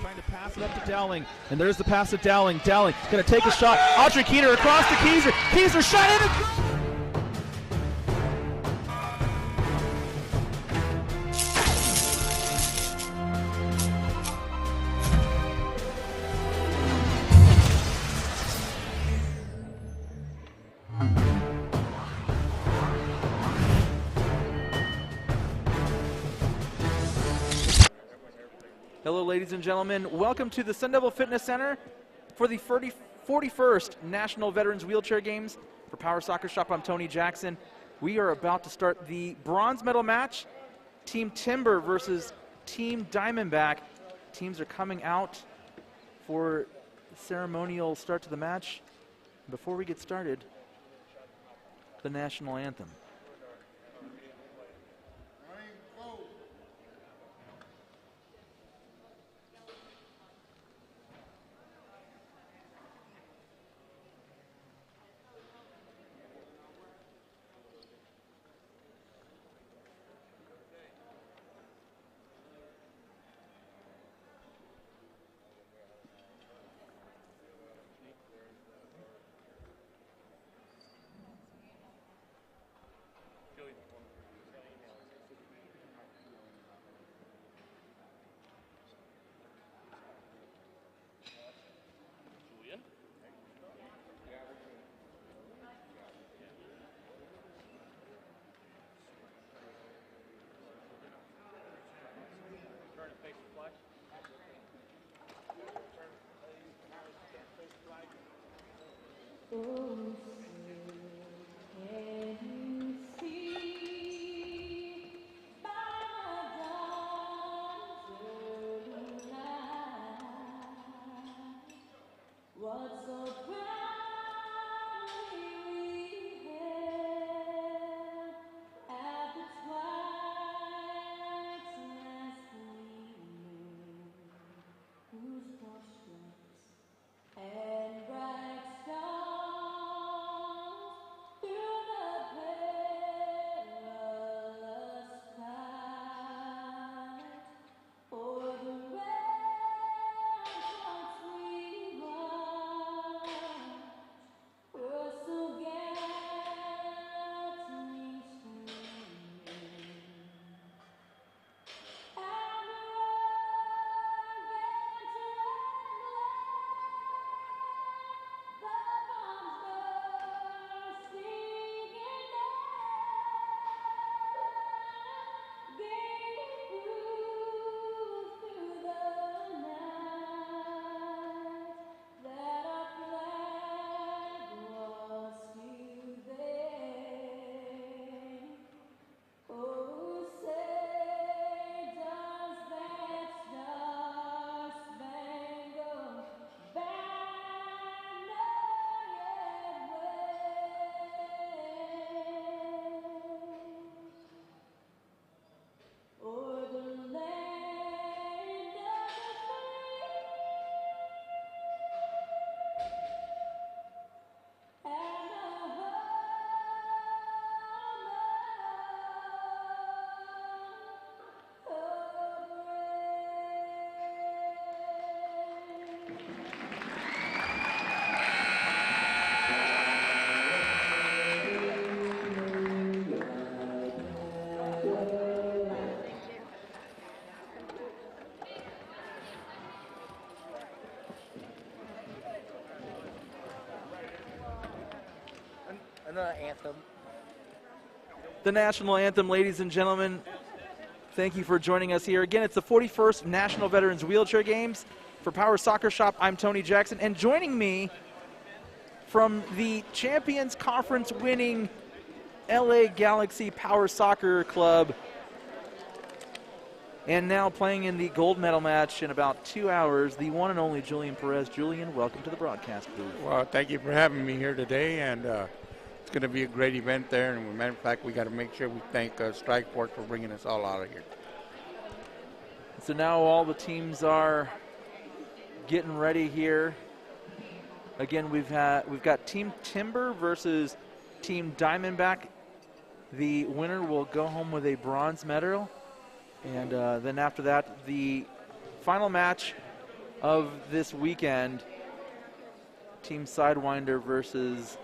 Trying to pass it up to Dowling, and there's the pass to Dowling. Dowling going to take a shot. Audrey Keeter across to Keyser. Keyser shot in. Hello, ladies and gentlemen. Welcome to the Sun Devil Fitness Center for the 41st National Veterans Wheelchair Games for Power Soccer Shop. I'm Tony Jackson. We are about to start the bronze medal match. Team Timber versus Team Diamondback. Teams are coming out for the ceremonial start to the match. Before we get started, the national anthem. Anthem. The national anthem, ladies and gentlemen. Thank you for joining us here. Again, it's the 41st National Veterans Wheelchair Games for Power Soccer Shop. I'm Tony Jackson, and joining me from the Champions Conference winning LA Galaxy Power Soccer Club, and now playing in the gold medal match in about 2 hours, the one and only Julian Perez. Julian, welcome to the broadcast booth. Well, thank you for having me here today, and it's going to be a great event there. And as a matter of fact, we got to make sure we thank Strikeforce for bringing us all out of here. So now all the teams are getting ready here. Again, we've got Team Timber versus Team Diamondback The winner will go home with a bronze medal. And then after that, the final match of this weekend, Team Sidewinder versus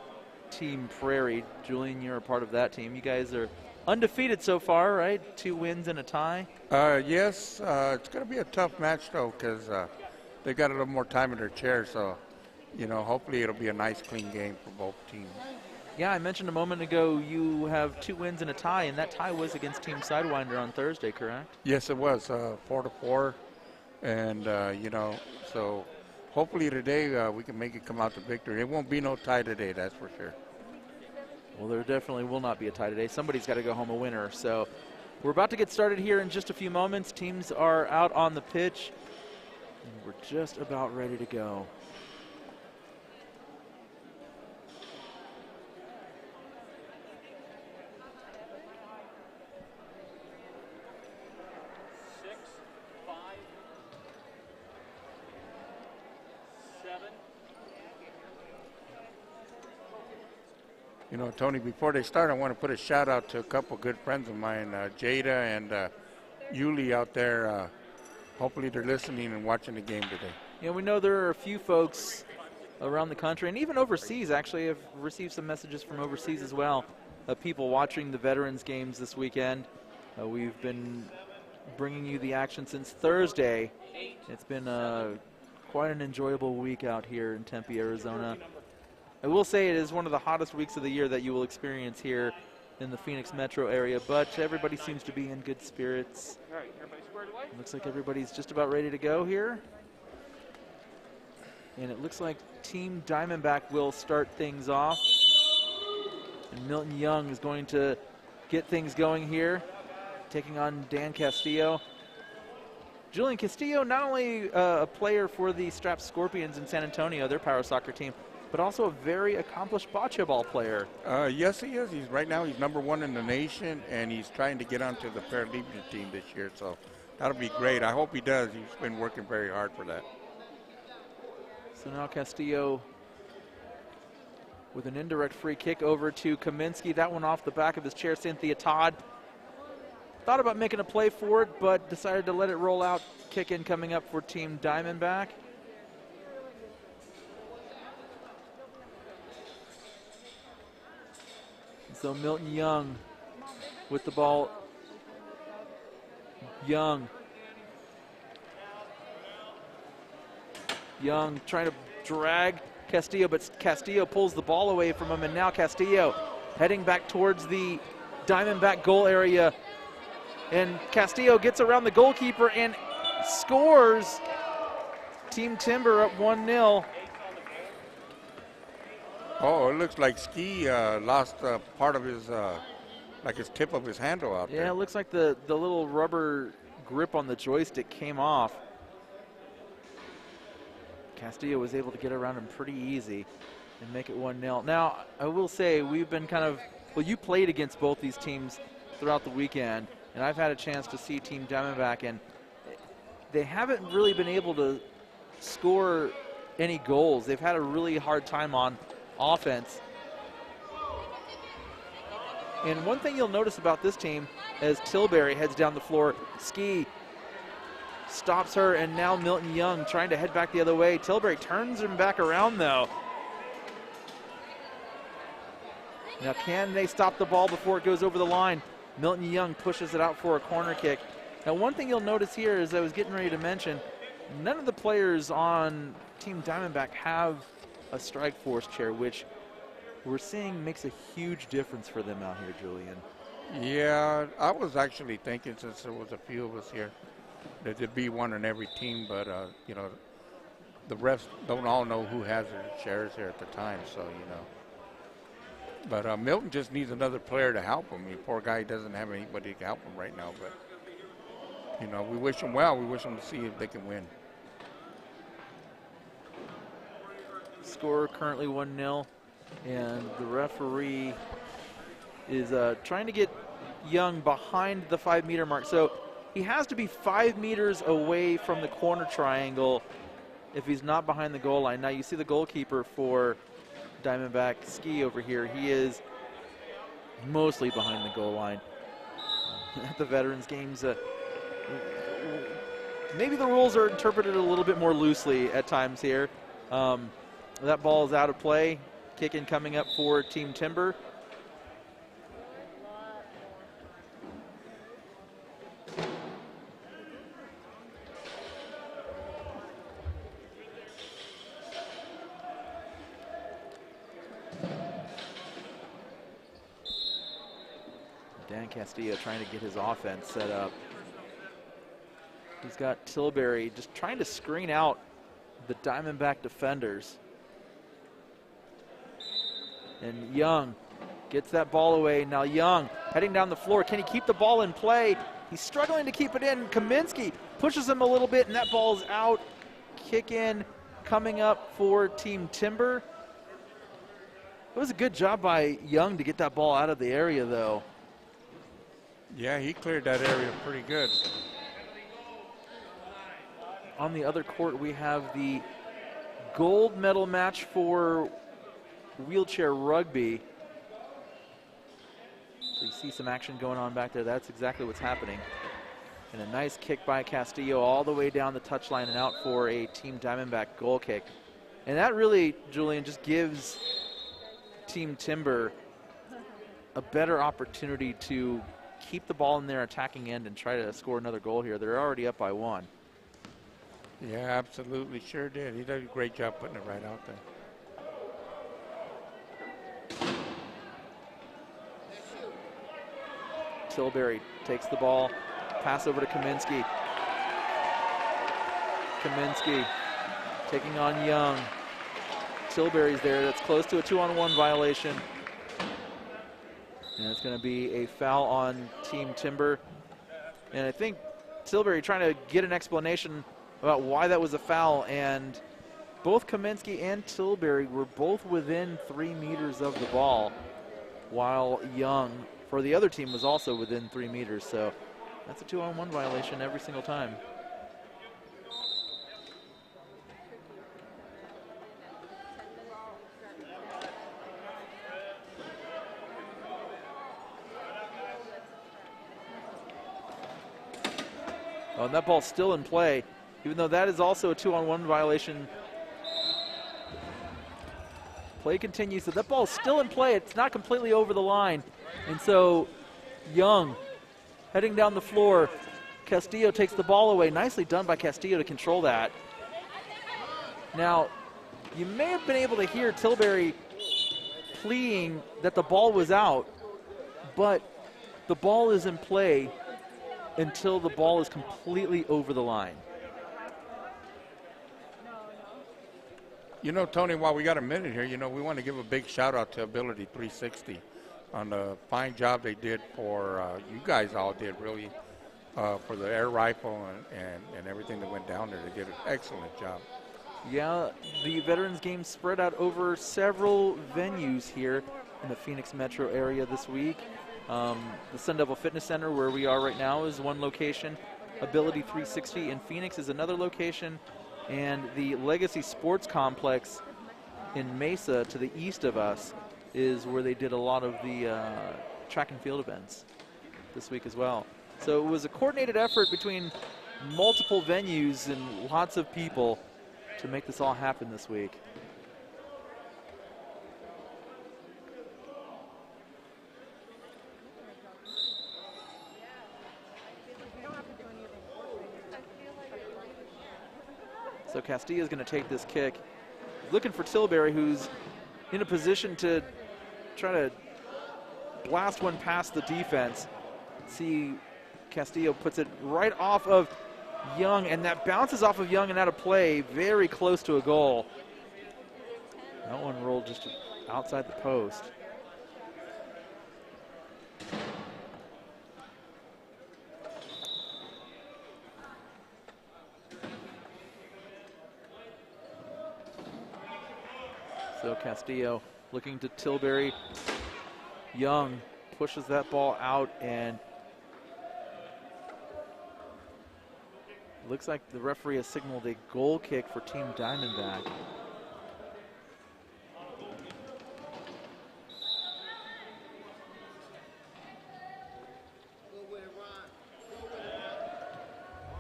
Team Prairie. Julian, you're a part of that team. You guys are undefeated so far, right? 2 wins and a tie. Yes, it's going to be a tough match, though, because they got a little more time in their chair. So, hopefully it'll be a nice, clean game for both teams. Yeah, I mentioned a moment ago you have 2 wins and a tie, and that tie was against Team Sidewinder on Thursday, correct? Yes, it was 4-4, and so hopefully today we can make it come out to victory. It won't be no tie today, that's for sure. Well, there definitely will not be a tie today. Somebody's got to go home a winner. So we're about to get started here in just a few moments. Teams are out on the pitch, and we're just about ready to go. Tony, before they start, I want to put a shout out to a couple good friends of mine, Jada and Yuli out there. Hopefully they're listening and watching the game today. Yeah, we know there are a few folks around the country and even overseas. Actually, I've received some messages from overseas as well. People watching the Veterans games this weekend. We've been bringing you the action since Thursday. It's been quite an enjoyable week out here in Tempe, Arizona. I will say it is one of the hottest weeks of the year that you will experience here in the Phoenix metro area, but everybody seems to be in good spirits. Looks like everybody's just about ready to go here. And it looks like Team Diamondback will start things off. And Milton Young is going to get things going here, taking on Dan Castillo. Julian Castillo, not only a player for the Strapped Scorpions in San Antonio, their power soccer team, but also a very accomplished bocce ball player. Yes, he is. Right now he's #1 in the nation, and he's trying to get onto the Paralympic team this year. So that'll be great. I hope he does. He's been working very hard for that. So now Castillo with an indirect free kick over to Kaminsky. That one off the back of his chair. Cynthia Todd thought about making a play for it, but decided to let it roll out. Kick in coming up for Team Diamondback. So Milton Young with the ball. Young trying to drag Castillo, but Castillo pulls the ball away from him, and now Castillo heading back towards the Diamondback goal area. And Castillo gets around the goalkeeper and scores. Team Timber up 1-0. Oh, it looks like Ski lost part of his, like his tip of his handle out there. Yeah, it looks like the little rubber grip on the joystick came off. Castillo was able to get around him pretty easy and make it 1-0. Now, I will say we've been you played against both these teams throughout the weekend, and I've had a chance to see Team Diamondback, and they haven't really been able to score any goals. They've had a really hard time on offense. And one thing you'll notice about this team, as Tilbury heads down the floor, Ski stops her, and now Milton Young trying to head back the other way. Tilbury turns him back around, though. Now, can they stop the ball before it goes over the line? Milton Young pushes it out for a corner kick. Now, one thing you'll notice here, as I was getting ready to mention, none of the players on Team Diamondback have a strike force chair, which we're seeing makes a huge difference for them out here, Julian. Yeah, I was actually thinking, since there was a few of us here, that there'd be one in every team, but the refs don't all know who has their chairs here at the time, so But Milton just needs another player to help him. The poor guy doesn't have anybody to help him right now, but we wish him well. We wish him to see if they can win. Score currently 1-0, and the referee is trying to get Young behind the 5-meter mark. So he has to be 5 meters away from the corner triangle if he's not behind the goal line. Now you see the goalkeeper for Diamondback, Ski, over here. He is mostly behind the goal line. At the Veterans games, maybe the rules are interpreted a little bit more loosely at times here. That ball is out of play. Kick in coming up for Team Timber. Dan Castillo trying to get his offense set up. He's got Tilbury just trying to screen out the Diamondback defenders. And Young gets that ball away. Now Young heading down the floor. Can he keep the ball in play? He's struggling to keep it in. Kaminsky pushes him a little bit, and that ball is out. Kick in coming up for Team Timber. It was a good job by Young to get that ball out of the area, though. Yeah, he cleared that area pretty good. On the other court, we have the gold medal match for wheelchair rugby. So you see some action going on back there. That's exactly what's happening. And a nice kick by Castillo all the way down the touchline and out for a Team Diamondback goal kick. And that really, Julian, just gives Team Timber a better opportunity to keep the ball in their attacking end and try to score another goal here. They're already up by 1. Yeah, absolutely, sure did. He did a great job putting it right out there. Tilbury takes the ball, pass over to Kaminsky. Kaminsky taking on Young. Tilbury's there. That's close to a 2-on-1 violation. And it's going to be a foul on Team Timber. And I think Tilbury trying to get an explanation about why that was a foul. And both Kaminsky and Tilbury were both within 3 meters of the ball, while Young, for the other team, was also within 3 meters. So that's a 2-on-1 violation every single time. Oh, and that ball's still in play, even though that is also a 2-on-1 violation. Play continues, so that ball's still in play. It's not completely over the line. And so Young heading down the floor. Castillo takes the ball away. Nicely done by Castillo to control that. Now, you may have been able to hear Tilbury pleading that the ball was out, but the ball is in play until the ball is completely over the line. You know, Tony, while we got a minute here, you know, we want to give a big shout out to Ability 360 on the fine job they did for, you guys all did really, for the air rifle and everything that went down there. They did an excellent job. Yeah, the Veterans Games spread out over several venues here in the Phoenix metro area this week. The Sun Devil Fitness Center, where we are right now, is one location. Ability 360 in Phoenix is another location. And the Legacy Sports Complex in Mesa, to the east of us, is where they did a lot of the track and field events this week as well. So it was a coordinated effort between multiple venues and lots of people to make this all happen this week. So Castillo is going to take this kick. Looking for Tilbury, who's in a position to try to blast one past the defense. See, Castillo puts it right off of Young, and that bounces off of Young and out of play, very close to a goal. That one rolled just outside the post. So Castillo looking to Tilbury. Young pushes that ball out, and looks like the referee has signaled a goal kick for Team Diamondback.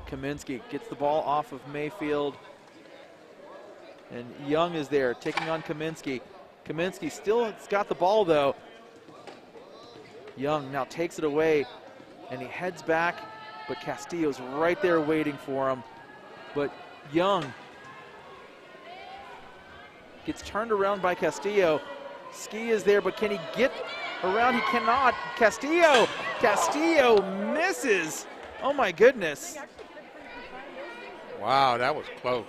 Kaminsky gets the ball off of Mayfield. And Young is there taking on Kaminsky. Kaminsky still has got the ball though. Young now takes it away and he heads back, but Castillo's right there waiting for him. But Young gets turned around by Castillo. Ski is there, but can he get around? He cannot. Castillo misses. Oh my goodness. Wow, that was close.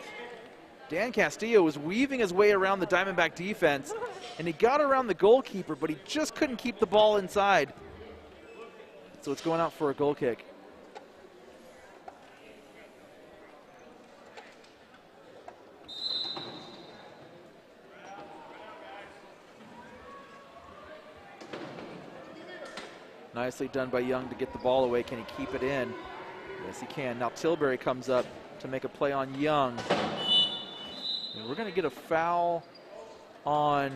Dan Castillo was weaving his way around the Diamondback defense, and he got around the goalkeeper, but he just couldn't keep the ball inside. So it's going out for a goal kick. Nicely done by Young to get the ball away. Can he keep it in? Yes, he can. Now Tilbury comes up to make a play on Young. And we're going to get a foul on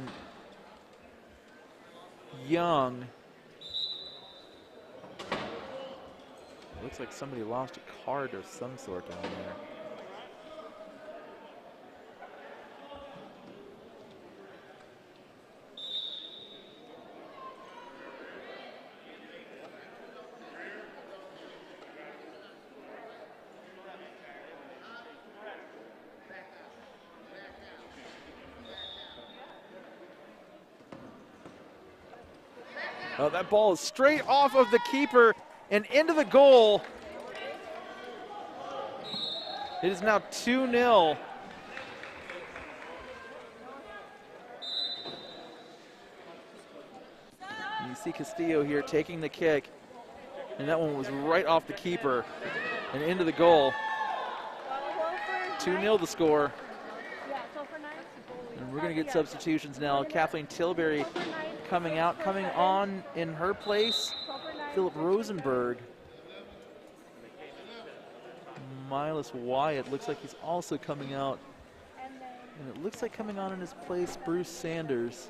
Young. Looks like somebody lost a card of some sort down there. Oh, that ball is straight off of the keeper and into the goal. It is now 2-0. You see Castillo here taking the kick, and that one was right off the keeper and into the goal. 2-0 the score. And we're going to get substitutions now. Kathleen Tilbury coming out, coming on in her place, Philip Rosenberg. Miles Wyatt looks like he's also coming out. And it looks like coming on in his place, Bruce Sanders.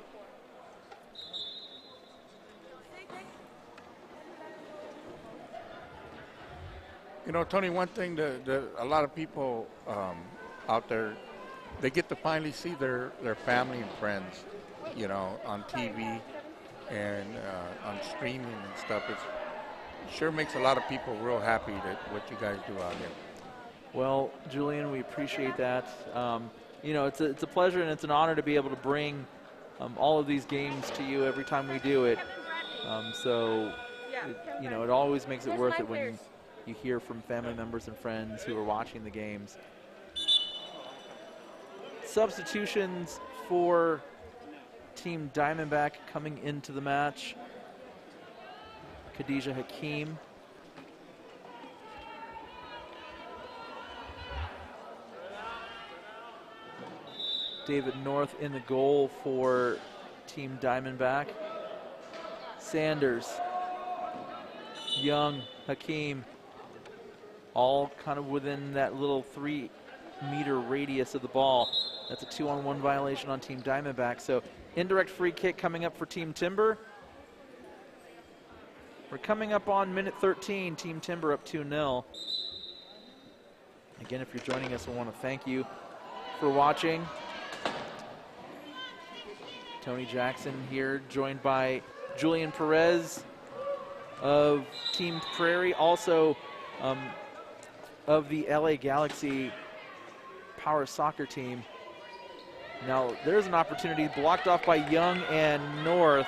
You know, Tony, one thing that a lot of people out there, they get to finally see their family and friends, you know, on TV and on streaming and stuff. It sure makes a lot of people real happy that what you guys do out here. Well, Julian, we appreciate that. You know, it's a pleasure and it's an honor to be able to bring all of these games to you every time we do it. You know, it always makes it worth it when you hear from family members and friends who are watching the games. Substitutions for Team Diamondback coming into the match. Khadijah Hakeem. David North in the goal for Team Diamondback. Sanders, Young, Hakeem, all kind of within that little 3-meter radius of the ball. That's a 2-on-1 violation on Team Diamondback. So indirect free kick coming up for Team Timber. We're coming up on minute 13, Team Timber up 2-0. Again, if you're joining us, I want to thank you for watching. Tony Jackson here, joined by Julian Perez of Team Prairie, also of the LA Galaxy Power Soccer team. Now there's an opportunity blocked off by Young and North.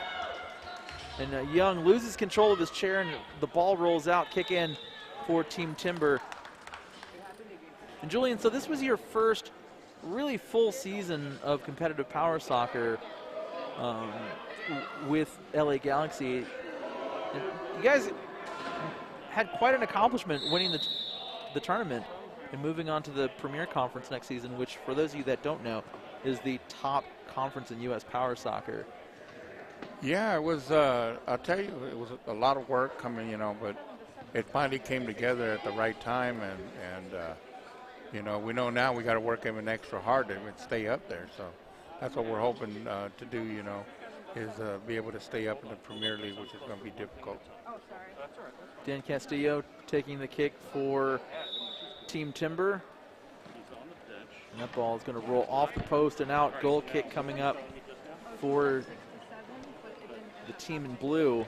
And Young loses control of his chair and the ball rolls out, kick in for Team Timber. And Julian, so this was your first really full season of competitive power soccer with LA Galaxy. And you guys had quite an accomplishment winning the tournament and moving on to the Premier Conference next season, which for those of you that don't know is the top conference in U.S. power soccer. Yeah, it was, I'll tell you, it was a lot of work coming, you know, but it finally came together at the right time. And you know, we know now we got to work even extra hard to stay up there. So that's what we're hoping to do, you know, is be able to stay up in the Premier League, which is going to be difficult. Dan Castillo taking the kick for Team Timber. And that ball is going to roll off the post and out. Goal kick coming up for the team in blue.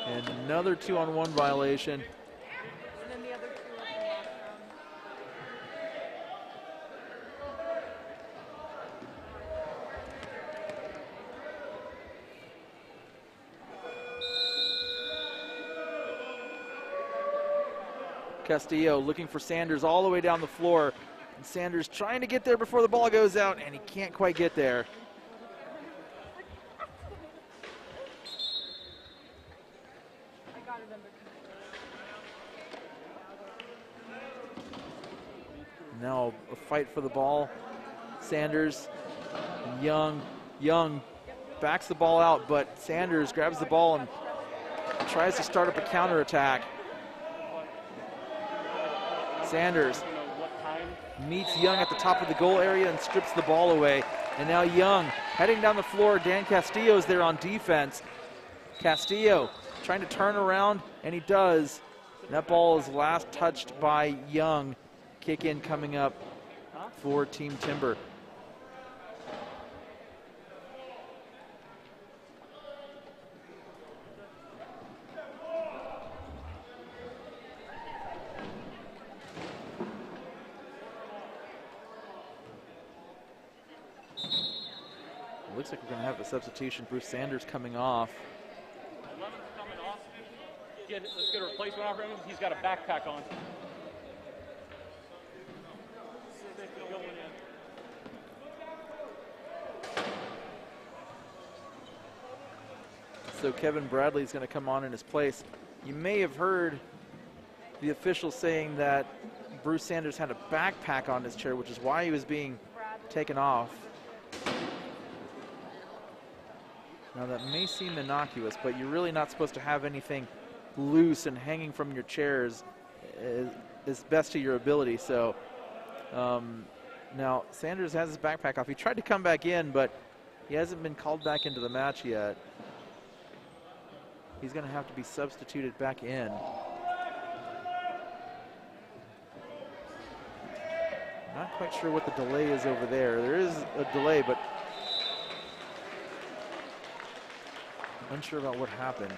And another 2-on-1 violation. Castillo looking for Sanders all the way down the floor. And Sanders trying to get there before the ball goes out, and he can't quite get there. Now a fight for the ball. Sanders, Young backs the ball out, but Sanders grabs the ball and tries to start up a counterattack. Sanders meets Young at the top of the goal area and strips the ball away. And now Young heading down the floor. Dan Castillo's there on defense. Castillo trying to turn around, and he does. And that ball is last touched by Young. Kick in coming up for Team Timber. Looks like we're going to have a substitution. Bruce Sanders coming off. 11's coming off. Let's get a replacement off him. He's got a backpack on. So Kevin Bradley is going to come on in his place. You may have heard the official saying that Bruce Sanders had a backpack on his chair, which is why he was being taken off. Now that may seem innocuous, but you're really not supposed to have anything loose and hanging from your chairs is best to your ability. So now Sanders has his backpack off. He tried to come back in, but he hasn't been called back into the match yet. He's going to have to be substituted back in. Not quite sure what the delay is over there. There is a delay, but unsure about what happened.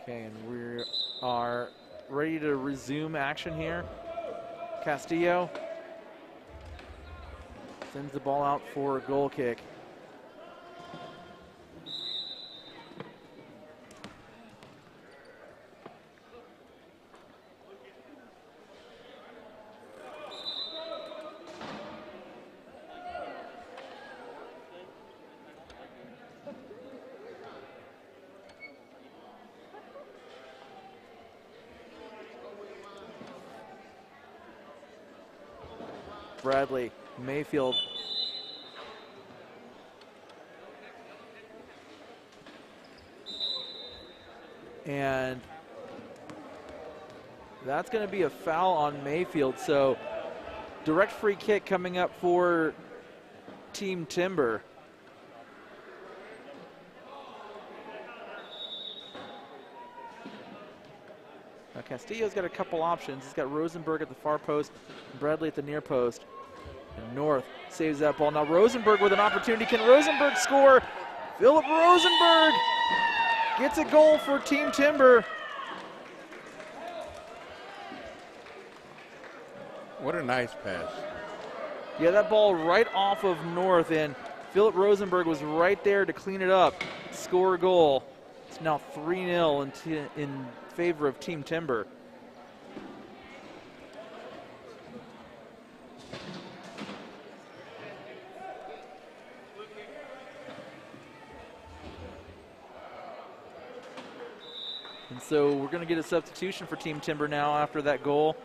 Okay, and we are ready to resume action here. Castillo sends the ball out for a goal kick. Bradley, Mayfield. And that's going to be a foul on Mayfield. So direct free kick coming up for Team Timber. Now Castillo's got a couple options. He's got Rosenberg at the far post, and Bradley at the near post. And North saves that ball. Now Rosenberg with an opportunity. Can Rosenberg score? Philip Rosenberg gets a goal for Team Timber. What a nice pass. Yeah, that ball right off of North, and Philip Rosenberg was right there to clean it up, score a goal. It's now 3-0 in favor of Team Timber. so we're going to get a substitution for Team Timber now after that goal.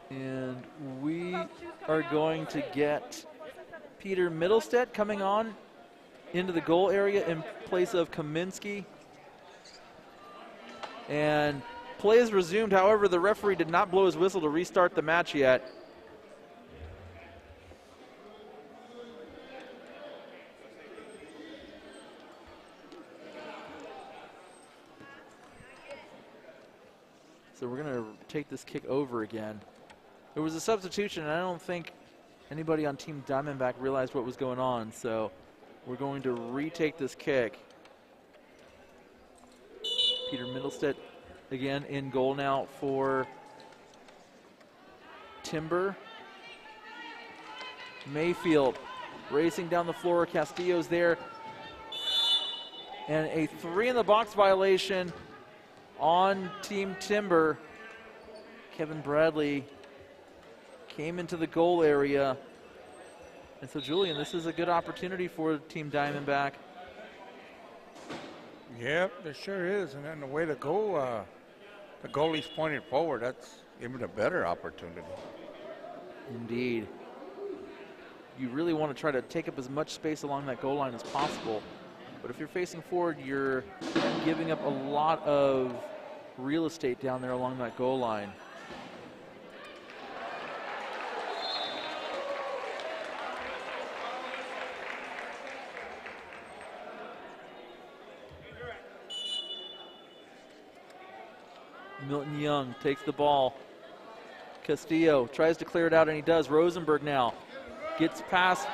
And we are going to get Peter Middlestedt coming on into the goal area in place of Kaminsky. And play is resumed. However, the referee did not blow his whistle to restart the match yet. So we're going to take this kick over again. There was a substitution, and I don't think anybody on Team Diamondback realized what was going on. So we're going to retake this kick. Peter Middlestedt again in goal now for Timber. Mayfield racing down the floor. Castillo's there. And a 3-in-the-box violation on Team Timber. Kevin Bradley came into the goal area. And so, Julian, this is a good opportunity for Team Diamondback. Yeah, there sure is. And then the way to go, the goalie's pointed forward. That's even a better opportunity. Indeed. You really want to try to take up as much space along that goal line as possible. But if you're facing forward, you're giving up a lot of real estate down there along that goal line. Milton Young takes the ball. Castillo tries to clear it out, and he does. Rosenberg now gets past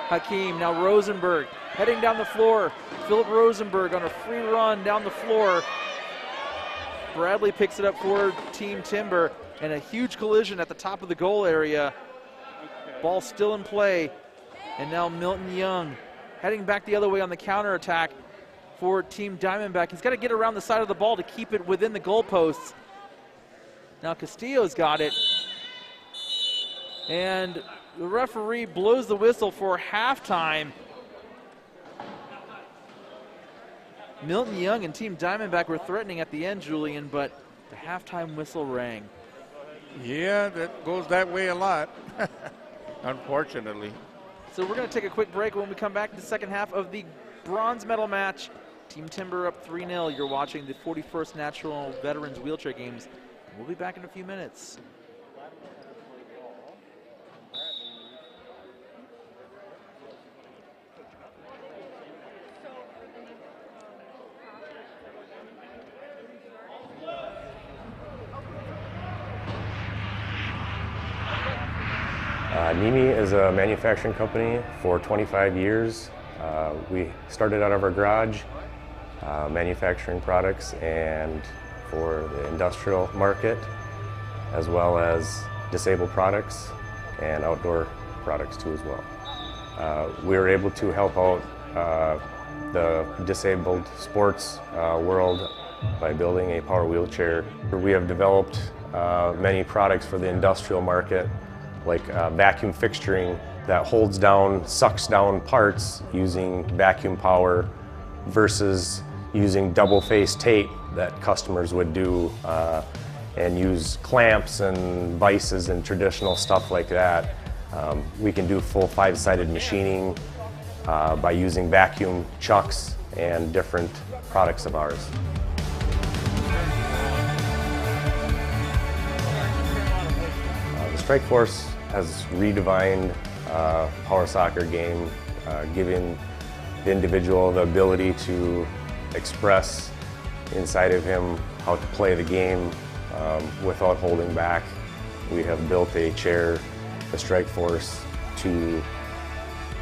Hakeem. Now Rosenberg heading down the floor. Philip Rosenberg on a free run down the floor. Bradley picks it up for Team Timber, and a huge collision at the top of the goal area. Ball still in play, and now Milton Young heading back the other way on the counterattack for Team Diamondback. He's got to get around the side of the ball to keep it within the goalposts. Now Castillo's got it, and the referee blows the whistle for halftime. Milton Young and Team Diamondback were threatening at the end, Julian, but the halftime whistle rang. Yeah, that goes that way a lot, unfortunately. So we're going to take a quick break. When we come back to the second half of the bronze medal match, Team Timber up 3-0. You're watching the 41st National Veterans Wheelchair Games. We'll be back in a few minutes. NIMI is a manufacturing company for 25 years. We started out of our garage manufacturing products and for the industrial market, as well as disabled products and outdoor products too as well. We were able to help out the disabled sports world by building a power wheelchair. We have developed many products for the industrial market, like vacuum fixturing that holds down, sucks down parts using vacuum power versus using double-face tape that customers would do and use clamps and vices and traditional stuff like that. We can do full 5-sided machining by using vacuum chucks and different products of ours. The Strike Force has redefined power soccer game, giving the individual the ability to express inside of him how to play the game without holding back. We have built a chair, the Strike Force, to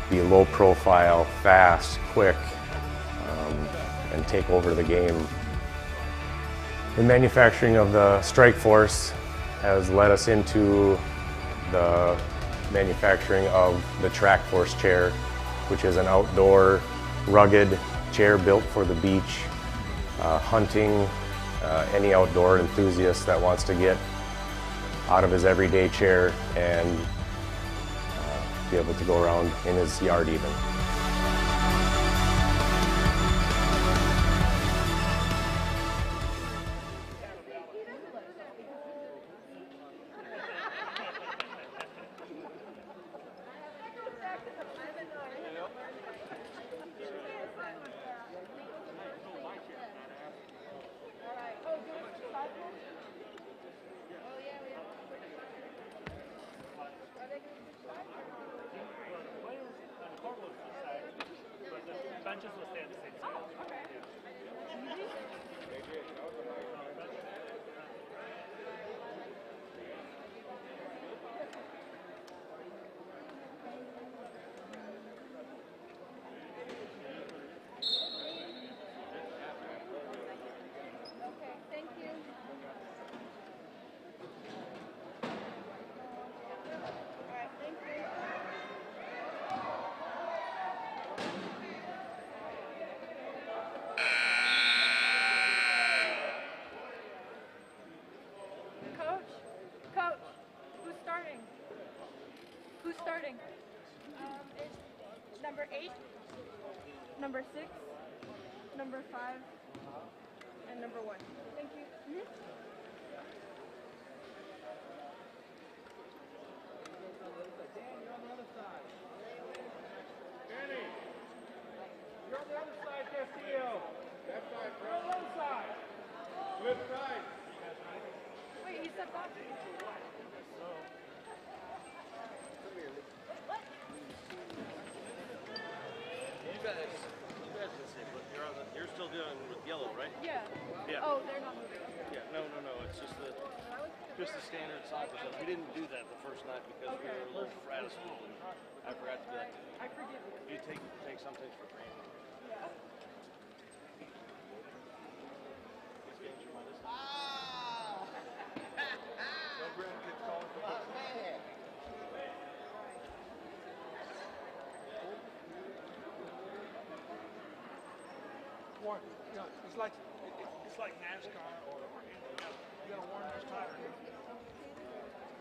be low profile, fast, quick, and take over the game. The manufacturing of the Strike Force has led us into the manufacturing of the Track Force chair, which is an outdoor, rugged chair built for the beach, hunting, any outdoor enthusiast that wants to get out of his everyday chair and be able to go around in his yard even. Benches will stay at the same size. Coach, who's starting? Who's starting? It's number 8, number 6, number 5, and number 1. Thank you. You're on the other side, Castillo. Left side, bro. You're on the other side. Left side. Wait, he stepped off. You guys can see, but you're still dealing with yellow, right? Yeah. Yeah. Oh, they're not moving. Yeah, no. It's just the standard soccer stuff. We didn't do that the first night because we were a little frazzled. I forgot to do that. I forgive you. You take some things for granted. These games remind us of- It's like NASCAR or you gotta warn those tires.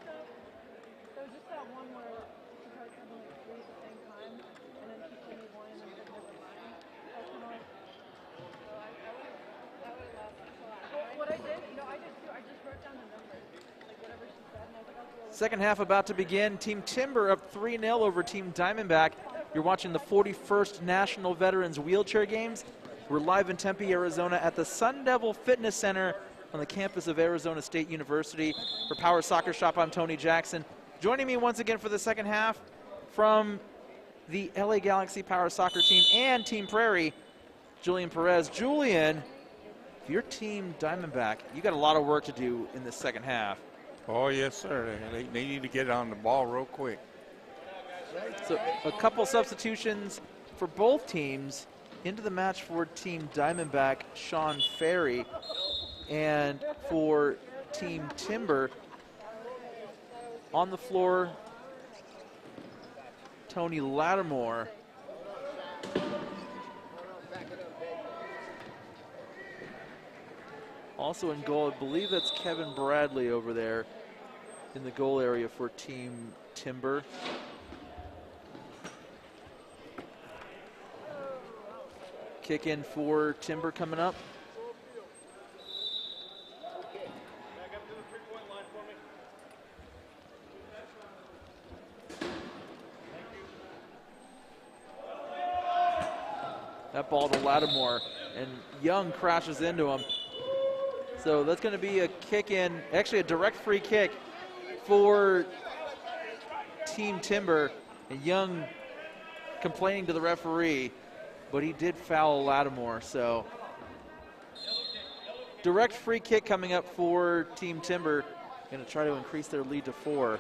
So just that one where she tried to like 3 at the same time, and then she told me 1 and then she never line. That's kind of like, so that would have lasted so long. Well, what I did, I did too, I just wrote down the numbers, like whatever she said, and I was like, I'll do it. Second half about to begin. Team Timber up 3-0 over Team Diamondback. You're watching the 41st National Veterans Wheelchair Games. We're live in Tempe, Arizona at the Sun Devil Fitness Center on the campus of Arizona State University. For Power Soccer Shop, I'm Tony Jackson. Joining me once again for the second half from the LA Galaxy Power Soccer team and Team Prairie, Julian Perez. Julian, if you're Team Diamondback, you got a lot of work to do in the second half. Oh, yes, sir. They need to get on the ball real quick. So a couple substitutions for both teams. Into the match for Team Diamondback, Sean Ferry, and for Team Timber, on the floor, Tony Lattimore. Also in goal, I believe that's Kevin Bradley over there in the goal area for Team Timber. Kick in for Timber coming up. Back up to the 3-point line for me. That ball to Lattimore, and Young crashes into him. So that's going to be a kick in, actually a direct free kick for Team Timber. And Young complaining to the referee, but he did foul Lattimore. So direct free kick coming up for Team Timber. Going to try to increase their lead to 4.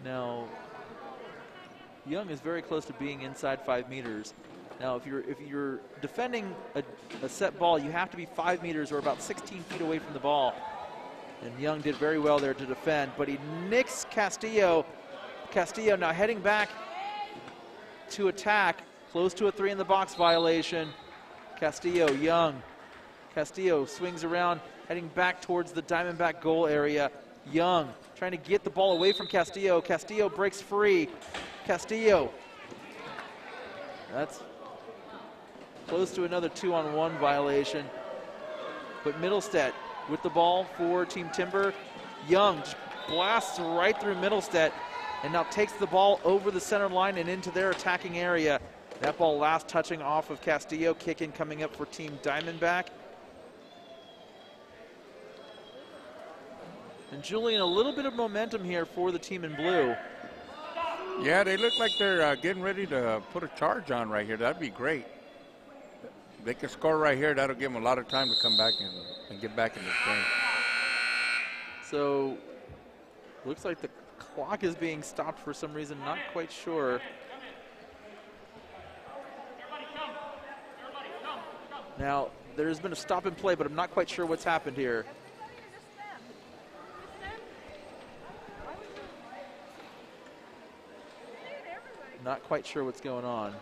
Now, Young is very close to being inside 5 meters. Now, if you're defending a set ball, you have to be 5 meters or about 16 feet away from the ball. And Young did very well there to defend, but he nicks Castillo. Castillo now heading back to attack, close to a 3 in the box violation. Castillo, Young. Castillo swings around. heading back towards the Diamondback goal area. Young trying to get the ball away from Castillo. Castillo breaks free. Castillo. That's close to another 2-on-1 violation. But Middlestead with the ball for Team Timber. Young just blasts right through Middlestead and now takes the ball over the center line and into their attacking area. That ball last touching off of Castillo. Kick in coming up for Team Diamondback. And Julian, a little bit of momentum here for the team in blue. Yeah, they look like they're getting ready to put a charge on right here. That'd be great. They can score right here. That'll give them a lot of time to come back and get back in this game. So, looks like the clock is being stopped for some reason. Not quite sure. Now, there's been a stop and play, but I'm not quite sure what's happened here. Not quite sure what's going on.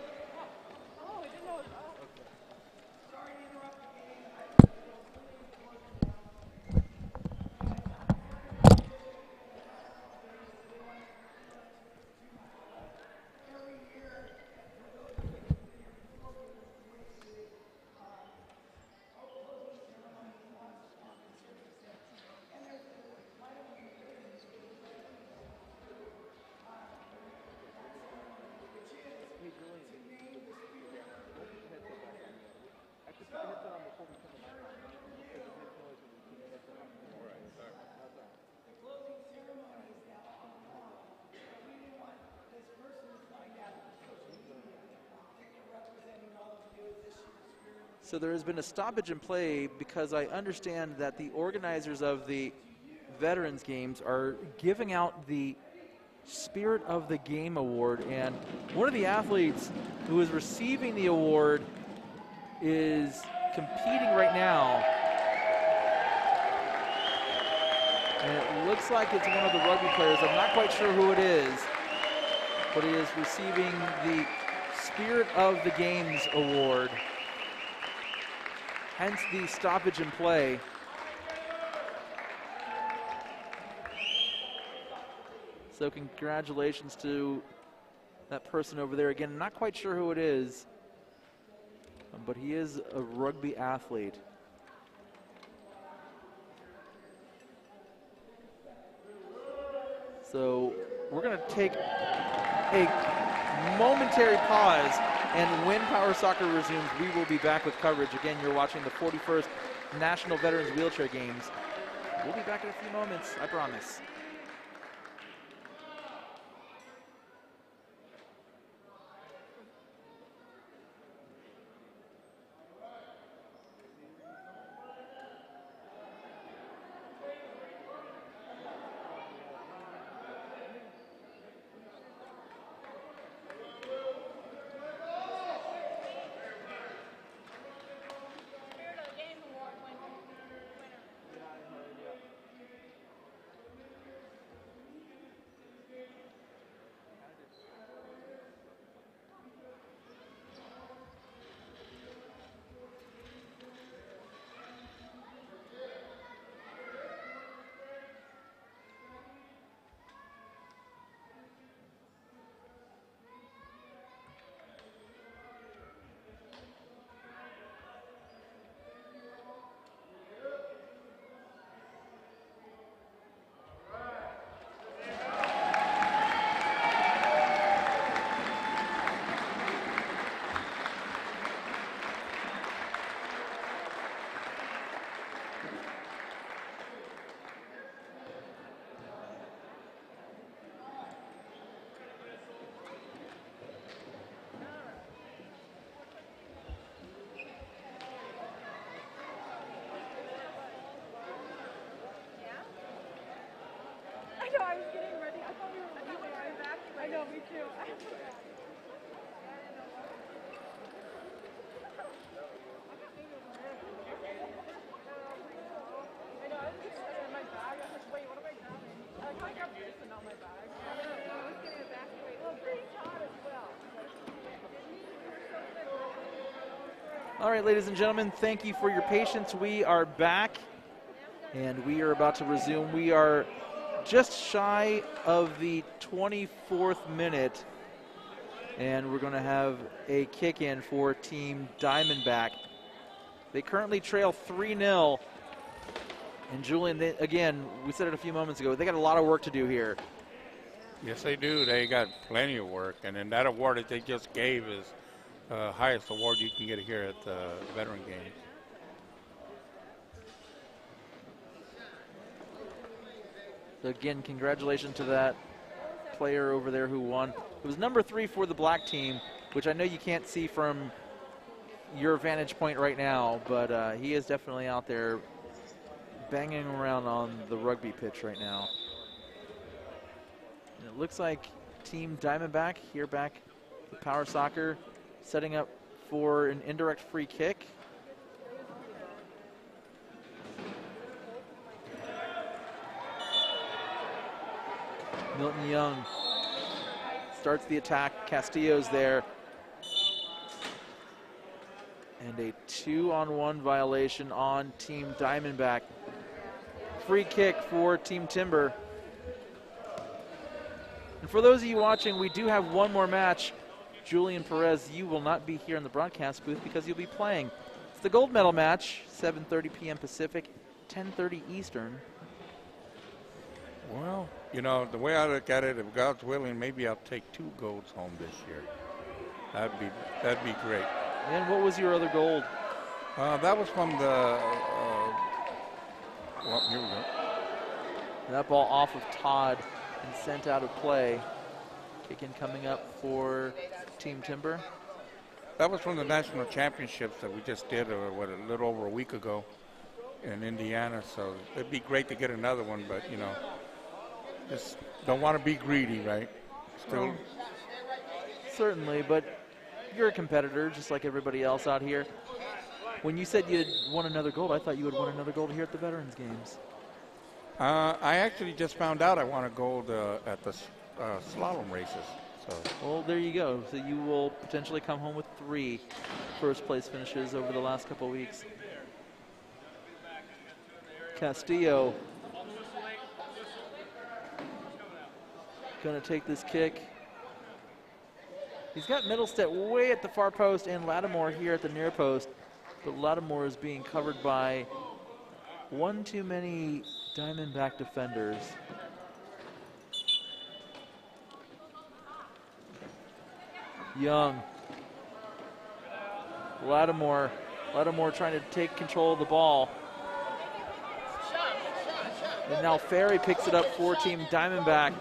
So there has been a stoppage in play because I understand that the organizers of the Veterans Games are giving out the Spirit of the Game Award, and one of the athletes who is receiving the award is competing right now. And it looks like it's one of the rugby players. I'm not quite sure who it is, but he is receiving the Spirit of the Games Award. Hence the stoppage in play. So congratulations to that person over there. Again, not quite sure who it is, but he is a rugby athlete. So we're going to take a momentary pause, and when Power Soccer resumes, we will be back with coverage. Again, you're watching the 41st National Veterans Wheelchair Games. We'll be back in a few moments, I promise. I was getting ready. I thought we were evacuating. I know, me too. I forgot. I know, I was just in my bag. I was like, wait, what am I grabbing? I grabbed this and not my bag. I was getting evacuated. Well, Green's hot as well. All right, ladies and gentlemen, thank you for your patience. We are back. And we are about to resume. We are just shy of the 24th minute, and we're going to have a kick in for Team Diamondback. They currently trail 3-0. And Julian, again, we said it a few moments ago, they got a lot of work to do here. Yes, they do. They got plenty of work. And then that award that they just gave is the highest award you can get here at the Veteran Games. So again, congratulations to that player over there who won. It was number 3 for the black team, which I know you can't see from your vantage point right now, but he is definitely out there banging around on the rugby pitch right now. And it looks like Team Diamondback here back at Power Soccer setting up for an indirect free kick. Milton Young starts the attack. Castillo's there. And a 2-on-1 violation on Team Diamondback. Free kick for Team Timber. And for those of you watching, we do have one more match. Julian Perez, you will not be here in the broadcast booth because you'll be playing. It's the gold medal match, 7:30 p.m. Pacific, 10:30 Eastern. Well, you know, the way I look at it, if God's willing, maybe I'll take 2 golds home this year. That'd be great. And what was your other gold? That was from the, well, here we go. That ball off of Todd and sent out of play. Kick in coming up for Team Timber. That was from the national championships that we just did, a little over a week ago in Indiana. So it'd be great to get another one, but, you know, just don't want to be greedy, right? Still. Well, certainly, but you're a competitor just like everybody else out here. When you said you'd won another gold, I thought you would won another gold here at the Veterans Games. I actually just found out I won a gold at the slalom races. So. Well, there you go. So you will potentially come home with 3 first place finishes over the last couple weeks. Castillo gonna take this kick. He's got Middlestead way at the far post and Lattimore here at the near post, but Lattimore is being covered by one too many Diamondback defenders. Young. Lattimore trying to take control of the ball. And now Ferry picks it up for Team Diamondback.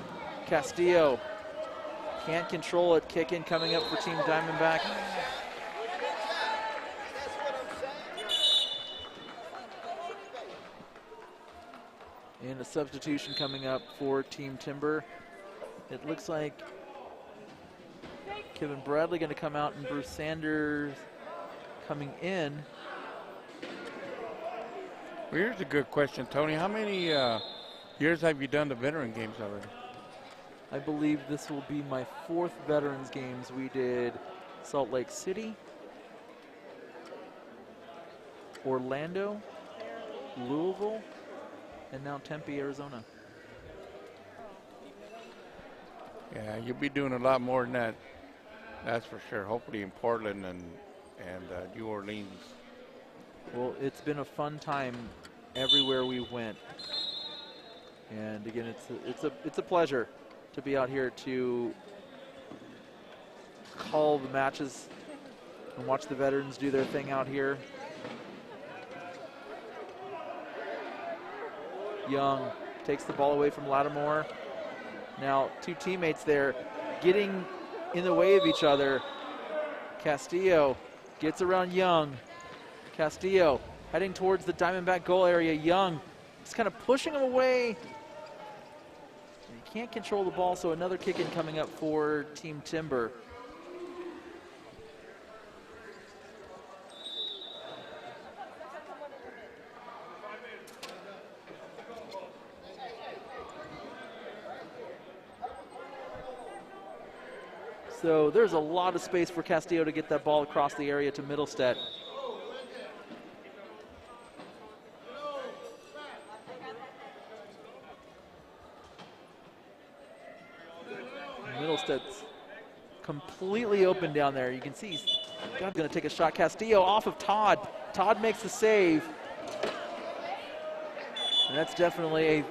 Castillo can't control it. Kick in coming up for Team Diamondback. And a substitution coming up for Team Timber. It looks like Kevin Bradley going to come out and Bruce Sanders coming in. Well, here's a good question, Tony. How many years have you done the Veteran Games already? I believe this will be my 4th Veterans Games. We did Salt Lake City, Orlando, Louisville, and now Tempe, Arizona. Yeah, you'll be doing a lot more than that. That's for sure. Hopefully in Portland and New Orleans. Well, it's been a fun time everywhere we went, and again, it's a pleasure to be out here to call the matches and watch the veterans do their thing out here. Young takes the ball away from Lattimore. Now 2 teammates there getting in the way of each other. Castillo gets around Young. Castillo heading towards the Diamondback goal area. Young just kind of pushing him away. He can't control the ball, so another kick in coming up for Team Timber. So there's a lot of space for Castillo to get that ball across the area to Middlestead. Mittelstedt's completely open down there. You can see he's going to take a shot. Castillo off of Todd. Todd makes the save. And that's definitely a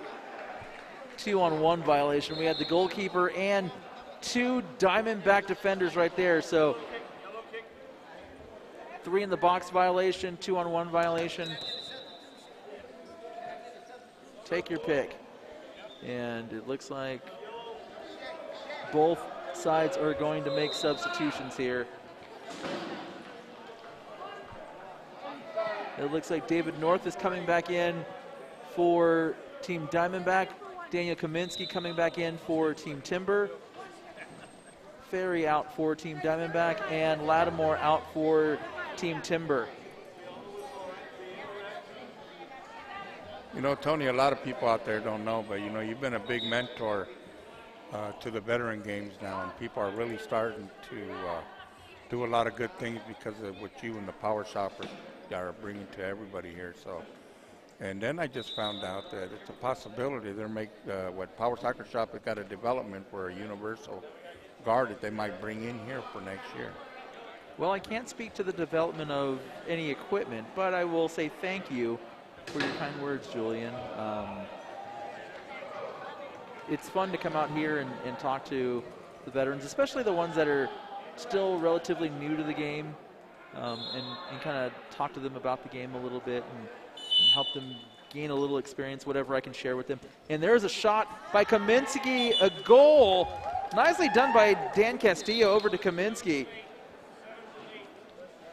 2-on-1 violation. We had the goalkeeper and 2 Diamondback defenders right there. So 3 in the box violation, 2-on-1 violation. Take your pick. And it looks like both sides are going to make substitutions here. It looks like David North is coming back in for Team Diamondback. Daniel Kaminsky coming back in for Team Timber. Ferry out for Team Diamondback, and Lattimore out for Team Timber. You know, Tony, a lot of people out there don't know, but you know, you've been a big mentor to the veteran games now, and people are really starting to do a lot of good things because of what you and the Power Shoppers are bringing to everybody here. So, and then I just found out that it's a possibility they're what Power Soccer Shop has got a development for a universal guard that they might bring in here for next year. Well, I can't speak to the development of any equipment, but I will say thank you for your kind words, Julian. It's fun to come out here and talk to the veterans, especially the ones that are still relatively new to the game, and kind of talk to them about the game a little bit and help them gain a little experience, whatever I can share with them. And there's a shot by Kaminsky, a goal. Nicely done by Dan Castillo over to Kaminsky.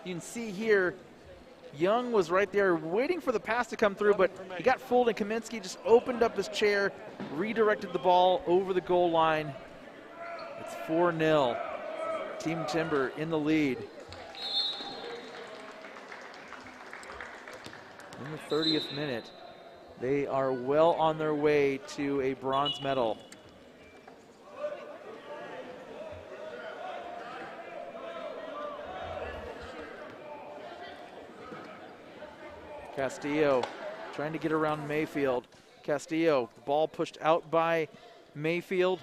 You can see here, Young was right there waiting for the pass to come through, but he got fooled, and Kaminsky just opened up his chair, redirected the ball over the goal line. It's 4-0. Team Timber in the lead. In the 30th minute, they are well on their way to a bronze medal. Castillo trying to get around Mayfield. Castillo, ball pushed out by Mayfield.